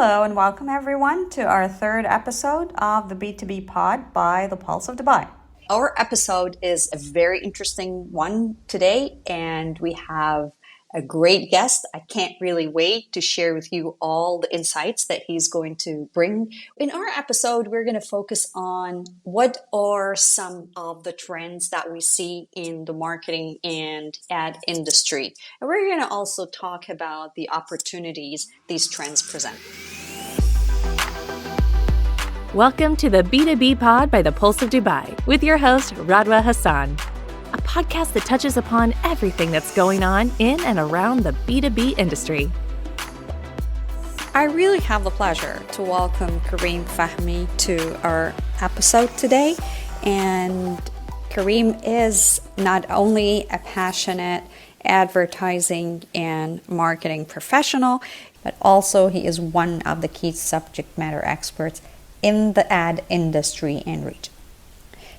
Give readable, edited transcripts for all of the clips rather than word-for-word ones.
Hello and welcome everyone to our third episode of the B2B POD by the Pulse of Dubai. Our episode is a very interesting one today, and we have a great guest. I can't really wait to share with you all the insights that he's going to bring. In our episode, we're going to focus on what are some of the trends that we see in the marketing and ad industry. And we're going to also talk about the opportunities these trends present. Welcome to the B2B Pod by the Pulse of Dubai with your host, Radwa Hassan, a podcast that touches upon everything that's going on in and around the B2B industry. I really have the pleasure to welcome Karim Fahmy to our episode today. And Karim is not only a passionate advertising and marketing professional, but also he is one of the key subject matter experts in the ad industry and region.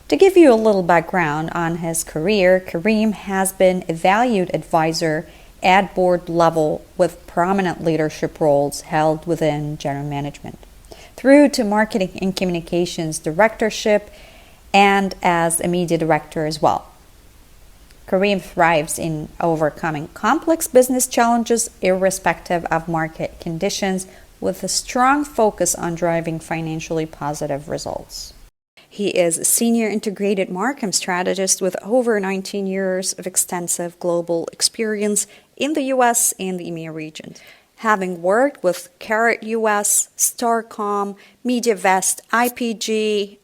To give you a little background on his career, Karim has been a valued advisor at board level with prominent leadership roles held within general management, through to marketing and communications directorship and as a media director as well. Karim thrives in overcoming complex business challenges irrespective of market conditions, with a strong focus on driving financially positive results. He is a senior integrated marketing strategist with over 19 years of extensive global experience in the US and the EMEA region, having worked with Carrot US, Starcom, MediaVest, IPG,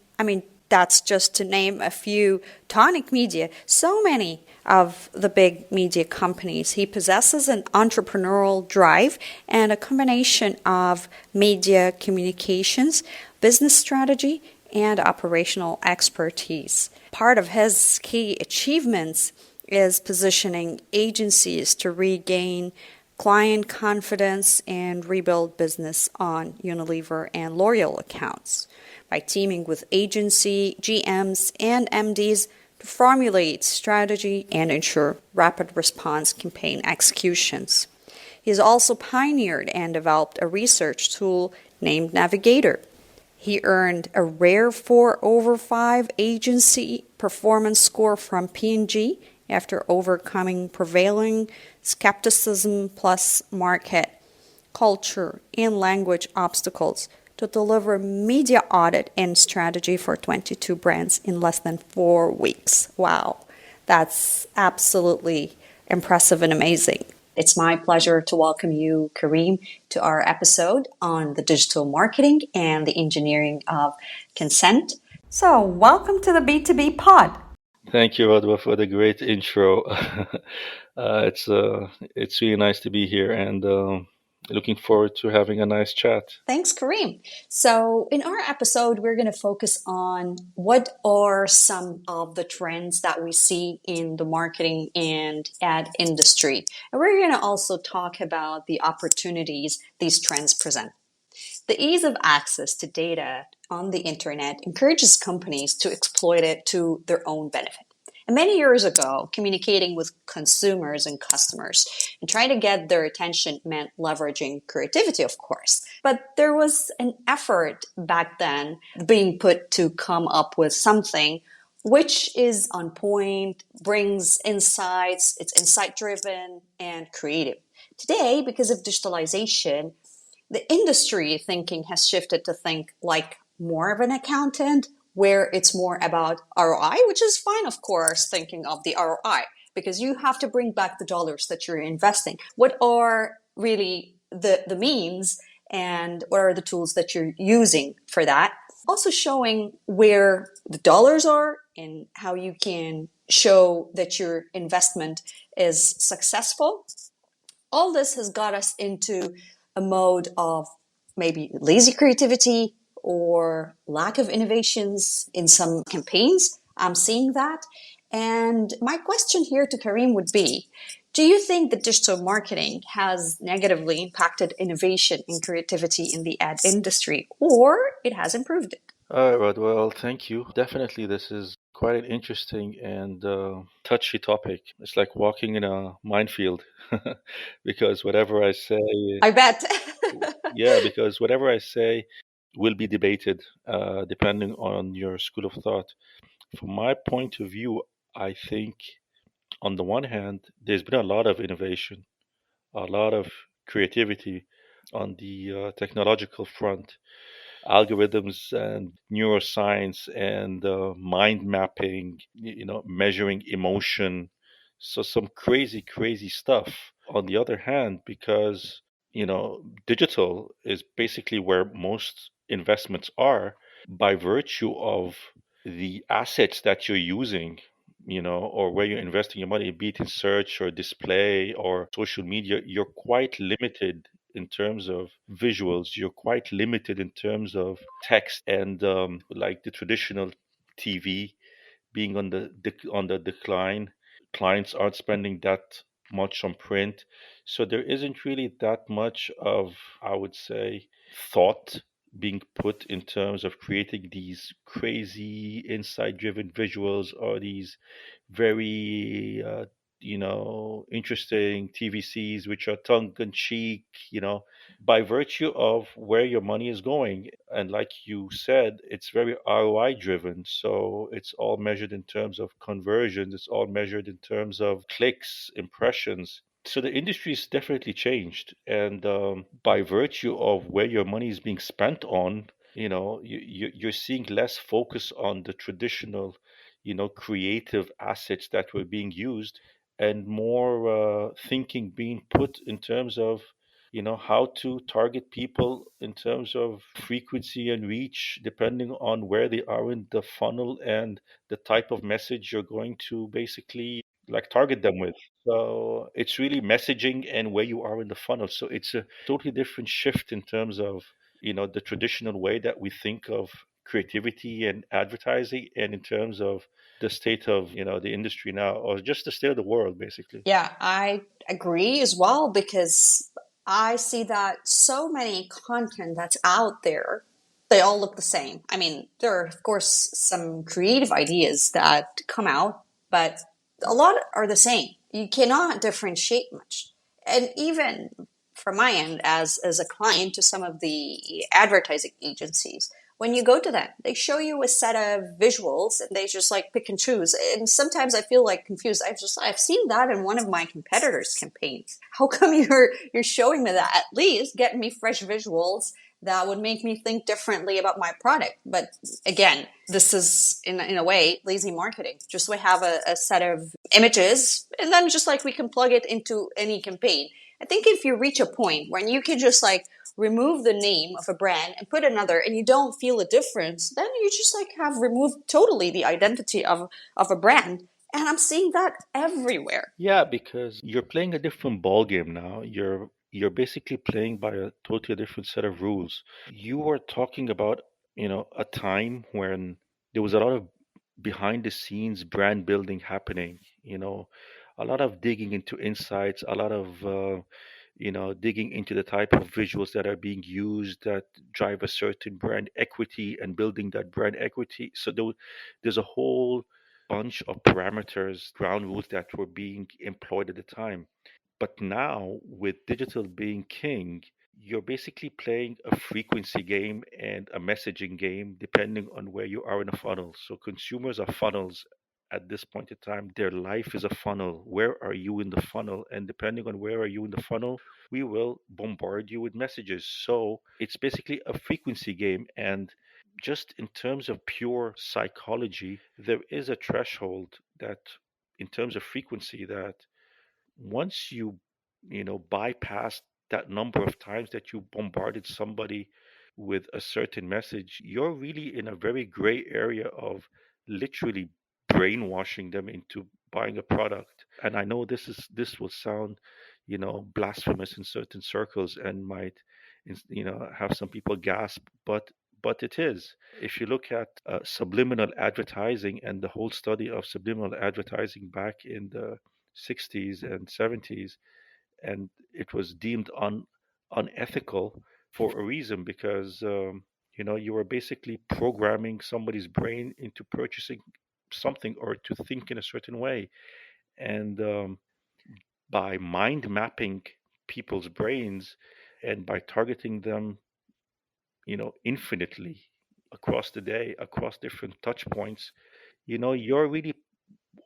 that's just to name a few, Tonic Media, so many of the big media companies. He possesses an entrepreneurial drive and a combination of media communications, business strategy, and operational expertise. Part of his key achievements is positioning agencies to regain client confidence and rebuild business on Unilever and L'Oreal accounts by teaming with agency, GMs, and MDs to formulate strategy and ensure rapid response campaign executions. He has also pioneered and developed a research tool named Navigator. He earned a rare 4/5 agency performance score from P&G after overcoming prevailing skepticism plus market, culture, and language obstacles to deliver media audit and strategy for 22 brands in less than 4 weeks. Wow, that's absolutely impressive and amazing. It's my pleasure to welcome you, Karim, to our episode on the digital marketing and the engineering of consent. So, welcome to the B2B Pod. Thank you, Radwa, for the great intro. It's really nice to be here, and looking forward to having a nice chat. Thanks, Karim. So in our episode, we're going to focus on what are some of the trends that we see in the marketing and ad industry. And we're going to also talk about the opportunities these trends present. The ease of access to data on the internet encourages companies to exploit it to their own benefit. And many years ago, communicating with consumers and customers and trying to get their attention meant leveraging creativity, of course. But there was an effort back then being put to come up with something which is on point, brings insights, it's insight-driven and creative. Today, because of digitalization, the industry thinking has shifted to think like more of an accountant, where it's more about ROI, which is fine, of course, thinking of the ROI, because you have to bring back the dollars that you're investing. What are really the means and what are the tools that you're using for that? Also showing where the dollars are and how you can show that your investment is successful. All this has got us into a mode of maybe lazy creativity, or lack of innovations in some campaigns. I'm seeing that. And my question here to Karim would be, do you think that digital marketing has negatively impacted innovation and creativity in the ad industry, or it has improved it? All right, well, thank you. Definitely, this is quite an interesting and touchy topic. It's like walking in a minefield because whatever I say, I bet. yeah, because whatever I say will be debated depending on your school of thought. From my point of view, I think on the one hand, there's been a lot of innovation, a lot of creativity on the technological front, algorithms and neuroscience and mind mapping, measuring emotion. So some crazy, crazy stuff. On the other hand, because, digital is basically where most investments are by virtue of the assets that you're using, or where you're investing your money, be it in search or display or social media, you're quite limited in terms of visuals. You're quite limited in terms of text and like the traditional TV being on the decline. Clients aren't spending that much on print, so there isn't really that much of, I would say, thought being put in terms of creating these crazy insight-driven visuals or these very interesting TVCs which are tongue-in-cheek, by virtue of where your money is going. And like you said, it's very ROI driven. So it's all measured in terms of conversions, it's all measured in terms of clicks, impressions. So the industry's definitely changed. And by virtue of where your money is being spent on, you're seeing less focus on the traditional, creative assets that were being used and more thinking being put in terms of how to target people in terms of frequency and reach depending on where they are in the funnel and the type of message you're going to basically like target them with. So it's really messaging and where you are in the funnel. So it's a totally different shift in terms of the traditional way that we think of creativity and advertising, and in terms of the state of the industry now, or just the state of the world basically. Yeah, I agree as well because I see that so many content that's out there, they all look the same. I mean, there are, of course, some creative ideas that come out, but a lot are the same. You cannot differentiate much. And even from my end, as a client to some of the advertising agencies, when you go to them, they show you a set of visuals and they just like pick and choose. And sometimes I feel like confused. I've seen that in one of my competitors' campaigns. How come you're showing me that? At least get me fresh visuals that would make me think differently about my product. But again, this is in a way lazy marketing. Just we have a set of images and then just like we can plug it into any campaign. I think if you reach a point when you can just like remove the name of a brand and put another and you don't feel a difference, then you just like have removed totally the identity of a brand. And I'm seeing that everywhere. Yeah, because you're playing a different ball game now. You're basically playing by a totally different set of rules. You were talking about, a time when there was a lot of behind the scenes brand building happening, a lot of digging into insights, a lot of digging into the type of visuals that are being used that drive a certain brand equity and building that brand equity. So there's a whole bunch of parameters, ground rules that were being employed at the time. But now, with digital being king, you're basically playing a frequency game and a messaging game depending on where you are in a funnel. So consumers are funnels at this point in time. Their life is a funnel. Where are you in the funnel? And depending on where are you in the funnel, we will bombard you with messages. So it's basically a frequency game. And just in terms of pure psychology, there is a threshold that, in terms of frequency, that once you bypass that number of times that you bombarded somebody with a certain message, you're really in a very gray area of literally brainwashing them into buying a product. And I know this will sound blasphemous in certain circles and might have some people gasp, but it is. If you look at subliminal advertising and the whole study of subliminal advertising back in the 60s and 70s, and it was deemed unethical for a reason, because you were basically programming somebody's brain into purchasing something or to think in a certain way. And by mind mapping people's brains and by targeting them, infinitely across the day, across different touch points, you're really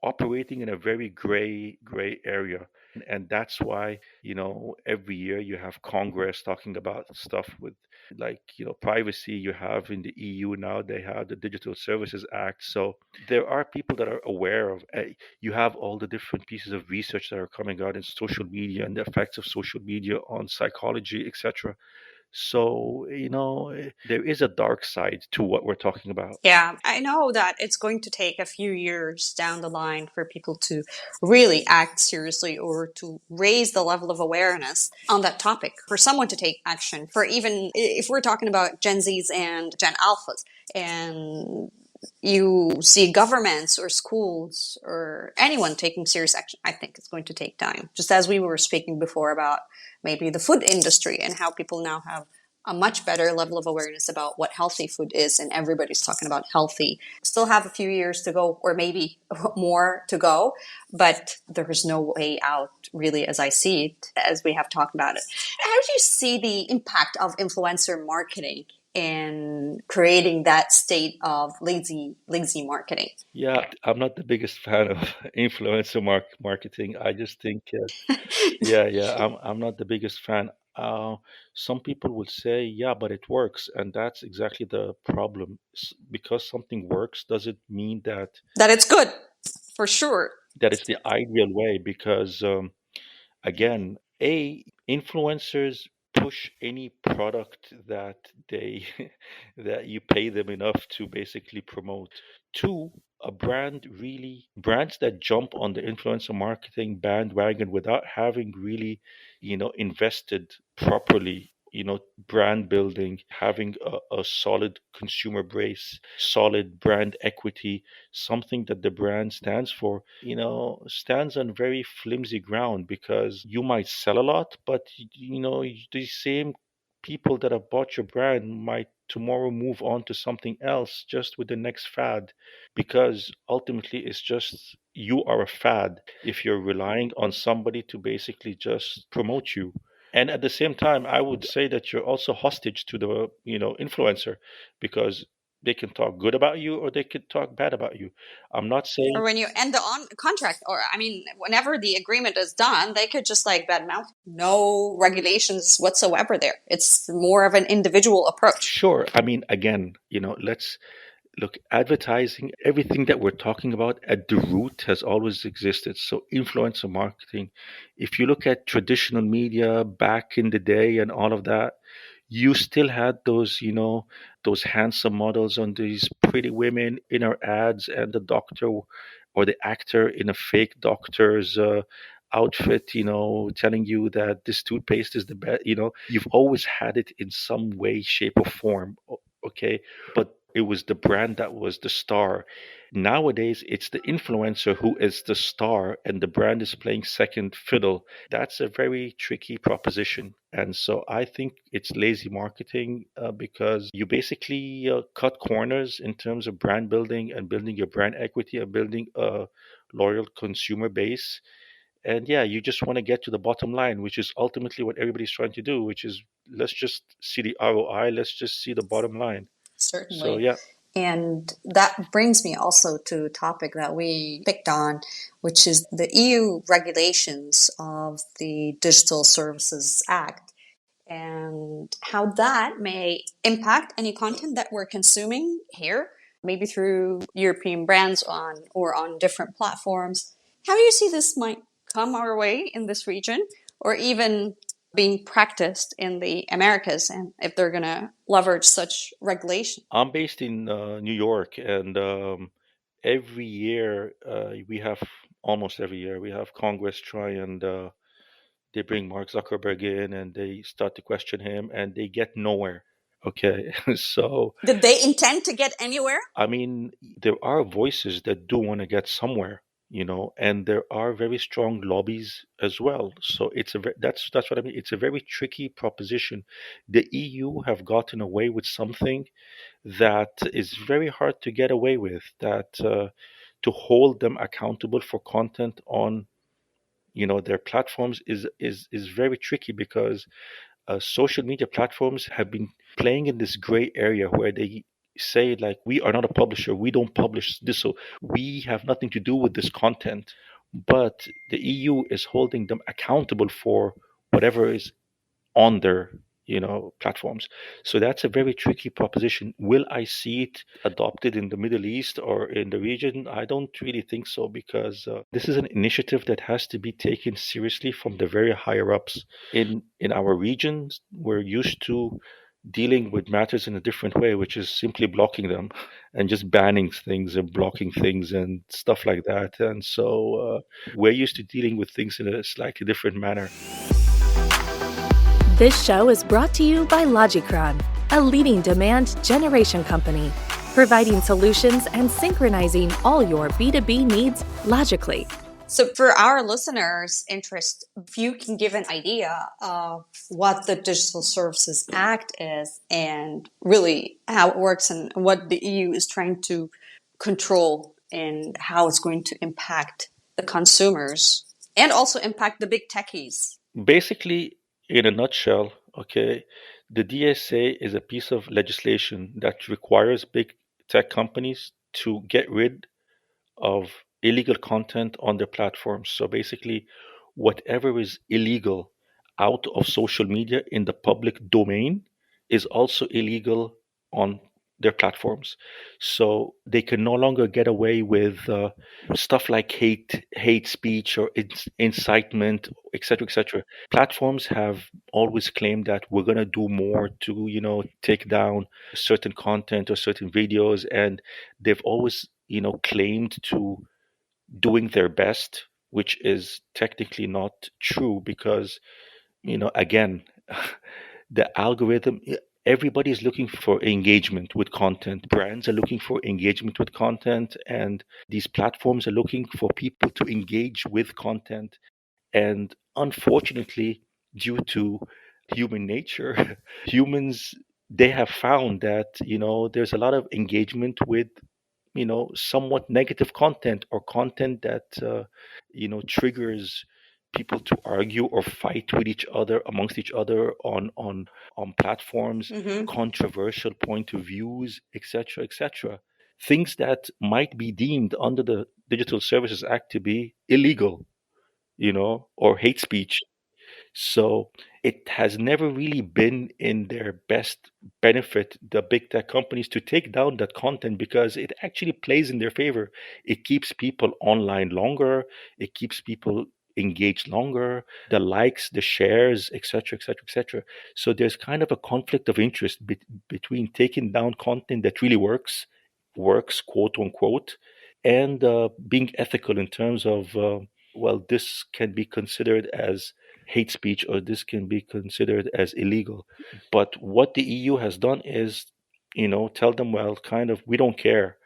operating in a very gray area. And that's why, every year you have Congress talking about stuff with, like, privacy. You have in the EU now, they have the Digital Services Act. So there are people that are aware of, you have all the different pieces of research that are coming out in social media and the effects of social media on psychology, etc. So, there is a dark side to what we're talking about. Yeah, I know that it's going to take a few years down the line for people to really act seriously or to raise the level of awareness on that topic, for someone to take action, for even if we're talking about Gen Zs and Gen Alphas, and you see governments or schools or anyone taking serious action, I think it's going to take time. Just as we were speaking before about maybe the food industry and how people now have a much better level of awareness about what healthy food is, and everybody's talking about healthy. Still have a few years to go, or maybe more to go, but there is no way out, really, as I see it, as we have talked about it. How do you see the impact of influencer marketing in creating that state of lazy marketing? Yeah, I'm not the biggest fan of influencer marketing. I just think, yeah, I'm not the biggest fan. Some people will say, yeah, but it works, and that's exactly the problem. Because something works doesn't mean That it's good, for sure. that it's the ideal way. Because again, influencers push any product that they that you pay them enough to basically promote. Two, a brands that jump on the influencer marketing bandwagon without having really, invested properly, brand building, having a solid consumer base, solid brand equity, something that the brand stands for, stands on very flimsy ground. Because you might sell a lot, but these same people that have bought your brand might tomorrow move on to something else just with the next fad. Because ultimately it's just, you are a fad if you're relying on somebody to basically just promote you. And at the same time, I would say that you're also hostage to the, influencer. Because they can talk good about you or they could talk bad about you. I'm not Or saying. when you end the on contract, or I mean, whenever the agreement is done, they could just like badmouth. No regulations whatsoever there. It's more of an individual approach. Sure, I mean, again, let's look, advertising, everything that we're talking about at the root has always existed. So influencer marketing, if you look at traditional media back in the day and all of that, you still had those, those handsome models on these pretty women in our ads, and the doctor or the actor in a fake doctor's outfit, telling you that this toothpaste is the best. You've always had it in some way, shape, or form. Okay, but it was the brand that was the star. Nowadays, it's the influencer who is the star, and the brand is playing second fiddle. That's a very tricky proposition. And so I think it's lazy marketing, because you basically cut corners in terms of brand building and building your brand equity and building a loyal consumer base. And yeah, you just want to get to the bottom line, which is ultimately what everybody's trying to do, which is, let's just see the ROI, let's just see the bottom line. So Certainly. yeah. And that brings me also to a topic that we picked on, which is the EU regulations of the Digital Services Act, and how that may impact any content that we're consuming here, maybe through European brands on different platforms. How do you see this might come our way in this region, or even being practiced in the Americas, and if they're going to leverage such regulation? I'm based in New York, and every year we have almost every year we have Congress try and they bring Mark Zuckerberg in and they start to question him and they get nowhere. Okay, so Did they intend to get anywhere? I mean, there are voices that do want to get somewhere, and there are very strong lobbies as well. So that's what I mean. It's a very tricky proposition. The EU have gotten away with something that is very hard to get away with. That to hold them accountable for content on their platforms is very tricky because social media platforms have been playing in this gray area where they say like we are not a publisher, we don't publish this, so we have nothing to do with this content, but the EU is holding them accountable for whatever is on their platforms. So that's a very tricky proposition. Will I see it adopted in the Middle East or in the region? I don't really think so, because this is an initiative that has to be taken seriously from the very higher ups in our regions. We're used to dealing with matters in a different way, which is simply blocking them and just banning things and blocking things and stuff like that. And so we're used to dealing with things in a slightly different manner. This show is brought to you by Logicron, a leading demand generation company, providing solutions and synchronizing all your B2B needs logically. So for our listeners' interest, if you can give an idea of what the Digital Services Act is and really how it works and what the EU is trying to control and how it's going to impact the consumers and also impact the big techies. Basically, in a nutshell, okay, the DSA is a piece of legislation that requires big tech companies to get rid of illegal content on their platforms. So basically, whatever is illegal out of social media in the public domain is also illegal on their platforms. So they can no longer get away with stuff like hate speech or incitement, etc., etc. Platforms have always claimed that we're going to do more to, take down certain content or certain videos, and they've always, claimed to doing their best, which is technically not true because, again, the algorithm, everybody is looking for engagement with content. Brands are looking for engagement with content, and these platforms are looking for people to engage with content. And unfortunately, due to human nature, humans, they have found that, there's a lot of engagement with somewhat negative content or content that triggers people to argue or fight with each other, amongst each other on platforms, controversial point of views, etc., etc. Things that might be deemed under the Digital Services Act to be illegal, or hate speech. So it has never really been in their best benefit, the big tech companies, to take down that content, because it actually plays in their favor. It keeps people online longer, it keeps people engaged longer, the likes, the shares, etc., etc., etc. So there's kind of a conflict of interest between taking down content that really works, quote unquote, and being ethical in terms of, well, this can be considered as hate speech or this can be considered as illegal. But what the EU has done is, tell them, well, kind of, we don't care.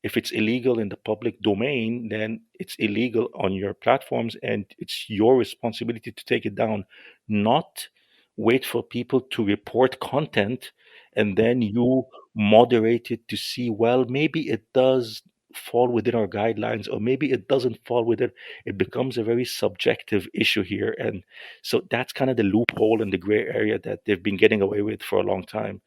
If it's illegal in the public domain, then it's illegal on your platforms and it's your responsibility to take it down, not wait for people to report content and then you moderate it to see, well, maybe it does fall within our guidelines or maybe it doesn't fall within. It becomes a very subjective issue here. And so that's kind of the loophole and the gray area that they've been getting away with for a long time,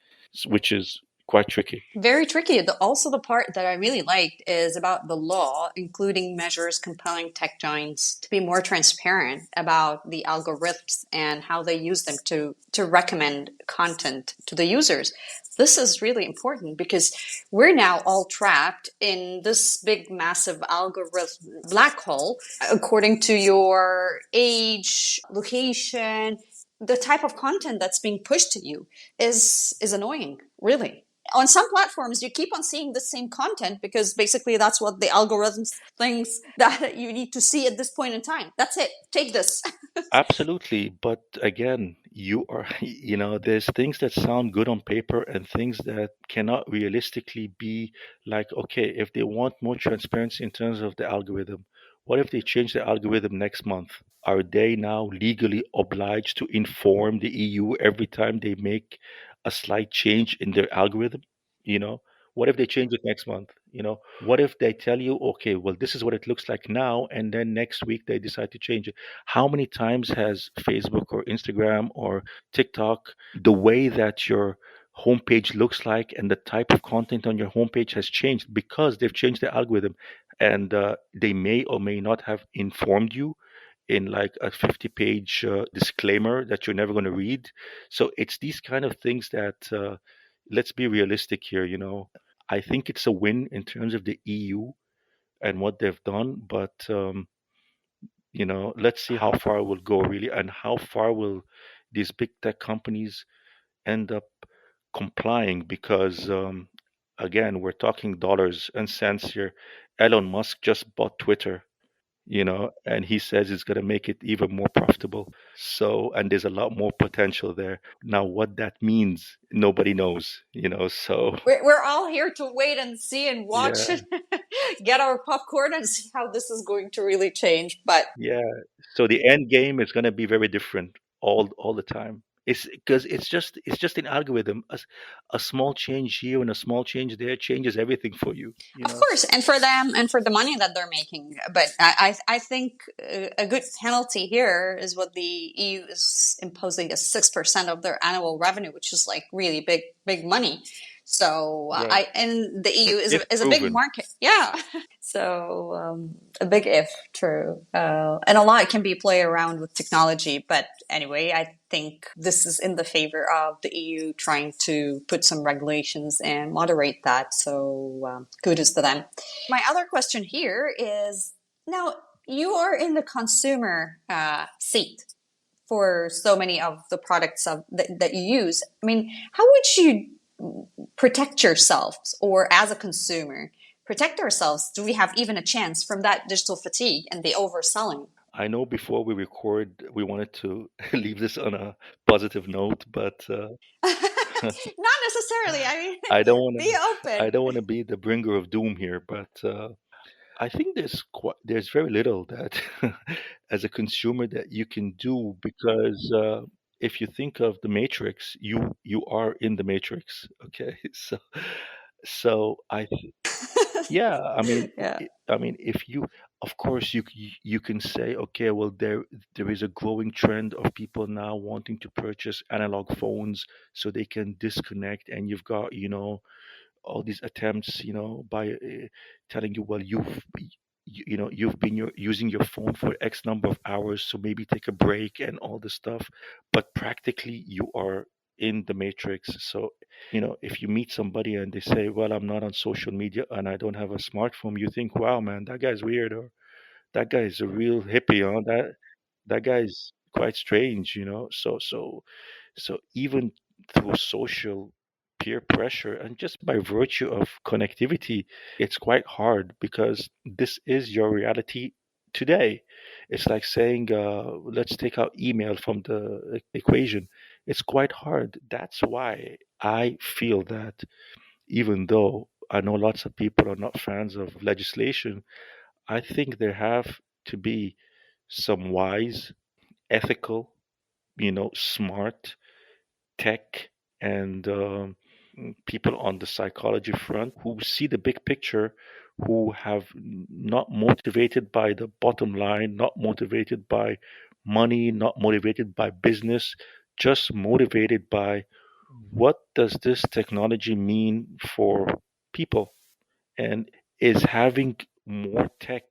which is quite tricky. Very tricky. Also, the part that I really liked is about the law, including measures compelling tech giants to be more transparent about the algorithms and how they use them to recommend content to the users. This is really important because we're now all trapped in this big, massive algorithm black hole. According to your age, location, the type of content that's being pushed to you is annoying, really. On some platforms, you keep on seeing the same content because basically that's what the algorithms thinks that you need to see at this point in time. That's it. Take this. Absolutely. But again, there's things that sound good on paper and things that cannot realistically be like, okay, if they want more transparency in terms of the algorithm, what if they change the algorithm next month? Are they now legally obliged to inform the EU every time they make a slight change in their algorithm? You know, what if they change it next month? What if they tell you, okay, well, this is what it looks like now, and then next week they decide to change it? How many times has Facebook or Instagram or TikTok, the way that your homepage looks like and the type of content on your homepage has changed because they've changed the algorithm, and they may or may not have informed you in like a 50-page disclaimer that you're never going to read. So it's these kind of things that, let's be realistic here. I think it's a win in terms of the EU and what they've done, but let's see how far it will go really, and how far will these big tech companies end up complying, because again, we're talking dollars and cents here. Elon Musk just bought Twitter, and he says it's going to make it even more profitable. So, and there's a lot more potential there. Now, what that means, nobody knows, so We're all here to wait and see and watch yeah, and get our popcorn and see how this is going to really change. But yeah. So the end game is going to be very different all the time. It's because it's just an algorithm. A small change here and a small change there changes everything for you, of course, and for them and for the money that they're making. But I think a good penalty here is what the EU is imposing as 6% of their annual revenue, which is like really big money. So Right. and the EU If is a big proven. market, yeah. So a big if, true, and a lot can be play around with technology. But anyway, I think this is in the favor of the EU trying to put some regulations and moderate that. So kudos to them. My other question here is now you are in the consumer seat for so many of the products that you use. I mean, how would you protect yourselves, or as a consumer protect ourselves? Do we have even a chance from that digital fatigue and the overselling? I know before we record, we wanted to leave this on a positive note, but Not necessarily. I mean, I don't want be to. I open. don't want to be the bringer of doom here, but I think there's very little that, as a consumer, that you can do, because if you think of the Matrix, you are in the Matrix. Okay, so yeah, Yeah. if you, of course, you can say, okay, well, there is a growing trend of people now wanting to purchase analog phones so they can disconnect, and you've got, all these attempts, by telling you, well, you've been using your phone for X number of hours, so maybe take a break and all this stuff. But practically, you are in the matrix. So, if you meet somebody and they say, well, I'm not on social media and I don't have a smartphone, you think, wow, man, that guy's weird, or that guy is a real hippie, that guy's quite strange, so even through social peer pressure and just by virtue of connectivity, it's quite hard, because this is your reality today. It's like saying, let's take out email from the equation. It's quite hard. That's why I feel that, even though I know lots of people are not fans of legislation, I think there have to be some wise, ethical, smart tech, and people on the psychology front who see the big picture, who have not motivated by the bottom line, not motivated by money, not motivated by business, just motivated by what does this technology mean for people, and is having more tech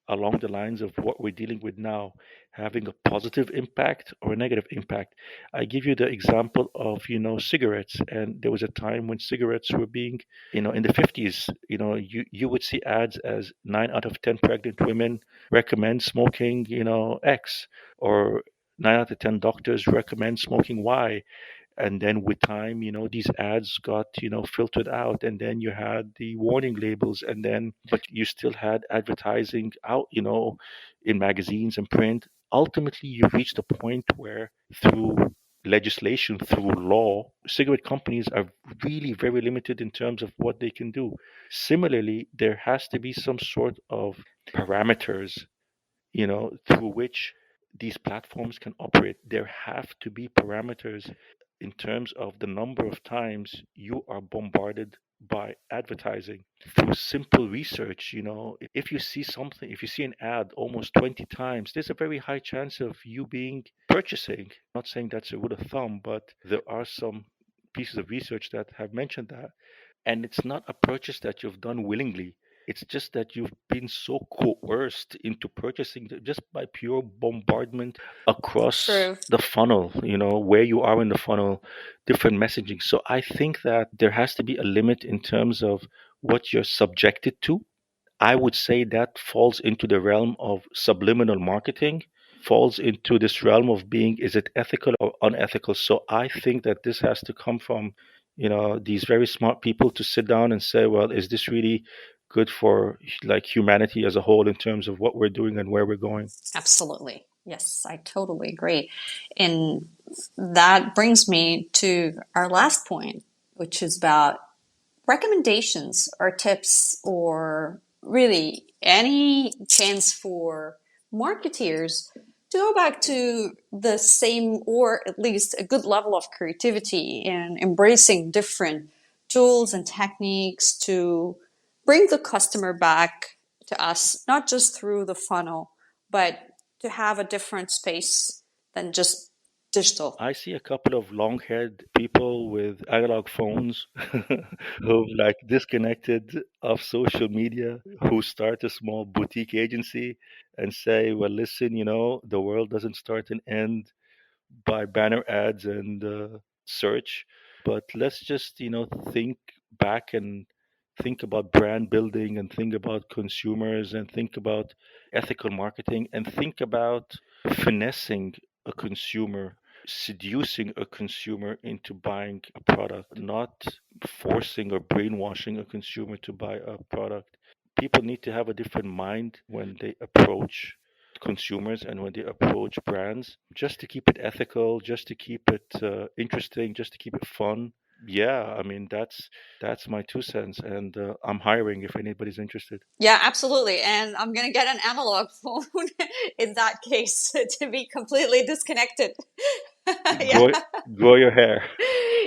along the lines of what we're dealing with now having a positive impact or a negative impact? I give you the example of, cigarettes. And there was a time when cigarettes were being, in the 50s, you would see ads as 9 out of 10 pregnant women recommend smoking, X, or 9 out of 10 doctors recommend smoking Y. And then with time, these ads got, filtered out, and then you had the warning labels, and then but you still had advertising out, in magazines and print. Ultimately, you reached a point where, through legislation, through law, cigarette companies are really very limited in terms of what they can do. Similarly, there has to be some sort of parameters, through which these platforms can operate. There have to be parameters in terms of the number of times you are bombarded by advertising through simple research. If you see something, if you see an ad almost 20 times, there's a very high chance of you being purchasing. Not saying that's a rule of thumb, but there are some pieces of research that have mentioned that. And it's not a purchase that you've done willingly. It's just that you've been so coerced into purchasing just by pure bombardment across True. the funnel, where you are in the funnel, different messaging. So I think that there has to be a limit in terms of what you're subjected to. I would say that falls into the realm of subliminal marketing, falls into this realm of being, is it ethical or unethical? So I think that this has to come from, these very smart people to sit down and say, well, is this really good for like humanity as a whole in terms of what we're doing and where we're going? Absolutely. Yes, I totally agree. And that brings me to our last point, which is about recommendations or tips, or really any chance for marketeers to go back to the same, or at least a good level of creativity and embracing different tools and techniques to bring the customer back to us, not just through the funnel, but to have a different space than just digital. I see a couple of long haired people with analog phones who've like disconnected of social media, who start a small boutique agency and say, well, listen, the world doesn't start and end by banner ads and search, but let's just, think back and think about brand building and think about consumers and think about ethical marketing and think about finessing a consumer, seducing a consumer into buying a product, not forcing or brainwashing a consumer to buy a product. People need to have a different mind when they approach consumers and when they approach brands, just to keep it ethical, just to keep it interesting, just to keep it fun. Yeah, I mean that's my 2 cents, and I'm hiring if anybody's interested. Yeah, absolutely. And I'm going to get an analog phone in that case to be completely disconnected. Yeah. Grow, grow your hair.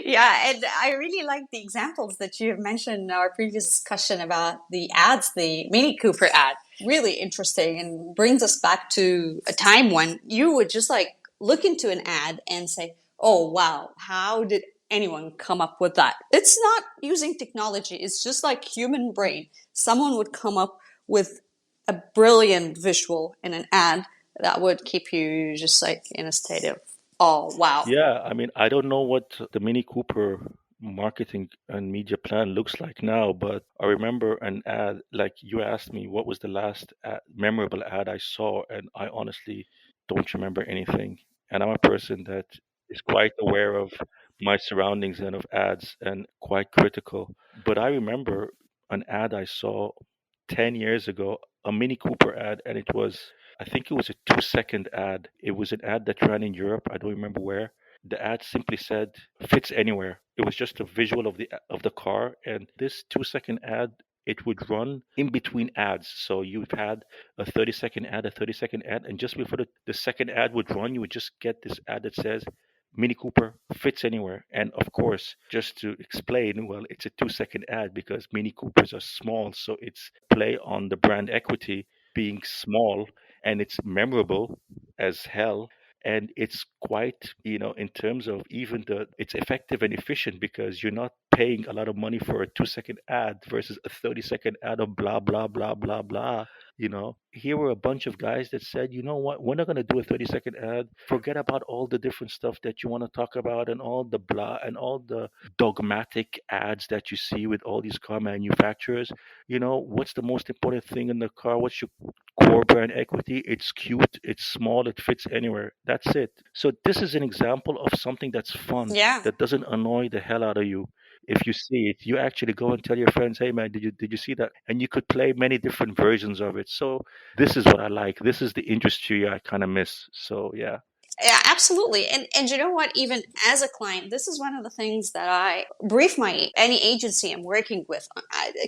Yeah, and I really like the examples that you have mentioned in our previous discussion about the ads, the Mini Cooper ad. Really interesting, and brings us back to a time when you would just like look into an ad and say, oh, wow, how did anyone come up with that? It's not using technology, it's just like human brain. Someone would come up with a brilliant visual in an ad that would keep you just like in a state of, oh, wow. Yeah, I mean, I don't know what the Mini Cooper marketing and media plan looks like now, but I remember an ad, like you asked me what was the last memorable ad I saw, and I honestly don't remember anything. And I'm a person that is quite aware of my surroundings and of ads and quite critical. But I remember an ad I saw 10 years ago, a Mini Cooper ad, and I think it was a 2-second ad. It was an ad that ran in Europe. I don't remember where. The ad simply said fits anywhere. It was just a visual of the car, and this 2-second ad, it would run in between ads. So you've had a 30-second ad, a 30-second ad, and just before the second ad would run, you would just get this ad that says Mini Cooper fits anywhere. And of course, just to explain, well, it's a 2-second ad because Mini Coopers are small. So it's play on the brand equity being small, and it's memorable as hell. And it's quite, in terms of even it's effective and efficient because you're not paying a lot of money for a 2-second ad versus a 30-second ad of blah, blah, blah, blah, blah. Here were a bunch of guys that said, you know what, we're not going to do a 30-second ad. Forget about all the different stuff that you want to talk about and all the blah and all the dogmatic ads that you see with all these car manufacturers. What's the most important thing in the car? What's your core brand equity? It's cute, it's small, it fits anywhere. That's it. So this is an example of something that's fun, Yeah. that doesn't annoy the hell out of you. If you see it, you actually go and tell your friends, hey man, did you see that? And you could play many different versions of it. So this is what I like. This is the industry I kind of miss. So yeah. Yeah, absolutely. And you know what? Even as a client, this is one of the things that I brief my any agency I'm working with.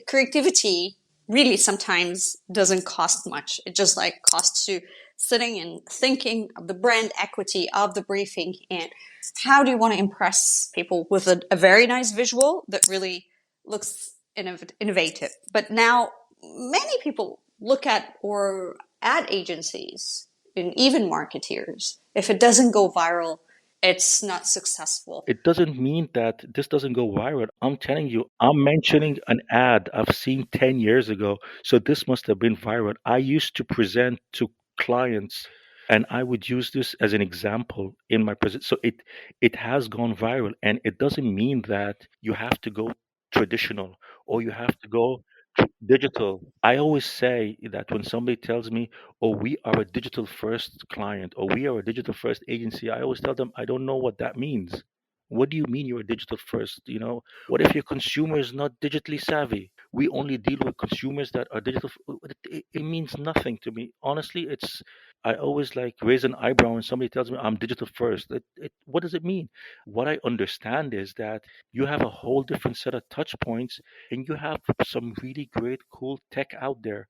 Creativity really sometimes doesn't cost much. It just like costs you sitting and thinking of the brand equity of the briefing and how do you want to impress people with a very nice visual that really looks innovative. But now many people look at or ad agencies and even marketeers. If it doesn't go viral, it's not successful. It doesn't mean that this doesn't go viral. I'm telling you, I'm mentioning an ad I've seen 10 years ago. So this must have been viral. I used to present to clients and I would use this as an example in my present. So it has gone viral, and it doesn't mean that you have to go traditional or you have to go digital. I always say that when somebody tells me, "Oh, we are a digital first client," or "We are a digital first agency," I always tell them, "I don't know what that means. What do you mean you're a digital first? What if your consumer is not digitally savvy? We only deal with consumers that are digital." It means nothing to me. Honestly, I always like raise an eyebrow when somebody tells me I'm digital first. What does it mean? What I understand is that you have a whole different set of touch points, and you have some really great, cool tech out there.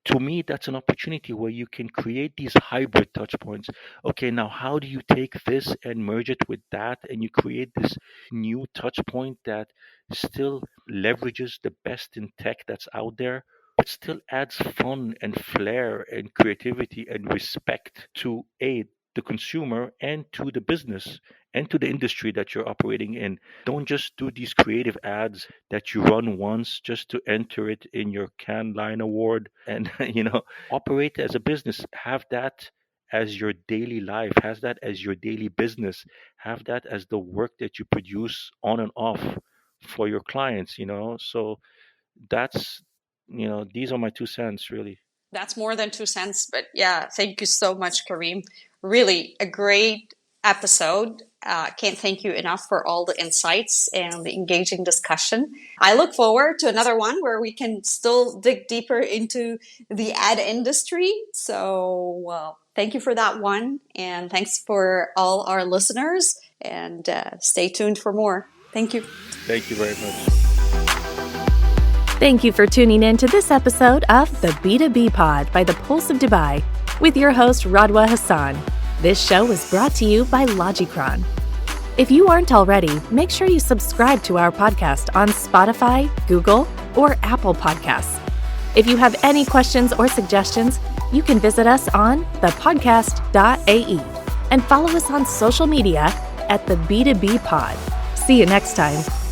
To me, that's an opportunity where you can create these hybrid touch points. Okay, now how do you take this and merge it with that, and you create this new touch point that still leverages the best in tech that's out there, but still adds fun and flair and creativity and respect to the consumer and to the business and to the industry that you're operating in. Don't just do these creative ads that you run once just to enter it in your Cannes Line Award and operate as a business. Have that as your daily life, has that as your daily business, have that as the work that you produce on and off for your clients. So that's these are my 2 cents, really. That's more than 2 cents, but yeah, thank you so much, Kareem. Really a great episode. Can't thank you enough for all the insights and the engaging discussion. I look forward to another one where we can still dig deeper into the ad industry. So thank you for that one. And thanks for all our listeners. And stay tuned for more. Thank you. Thank you very much. Thank you for tuning in to this episode of the B2B Pod by the Pulse of Dubai with your host, Radwa Hassan. This show was brought to you by Logicron. If you aren't already, make sure you subscribe to our podcast on Spotify, Google, or Apple Podcasts. If you have any questions or suggestions, you can visit us on thepodcast.ae and follow us on social media at the B2B Pod. See you next time.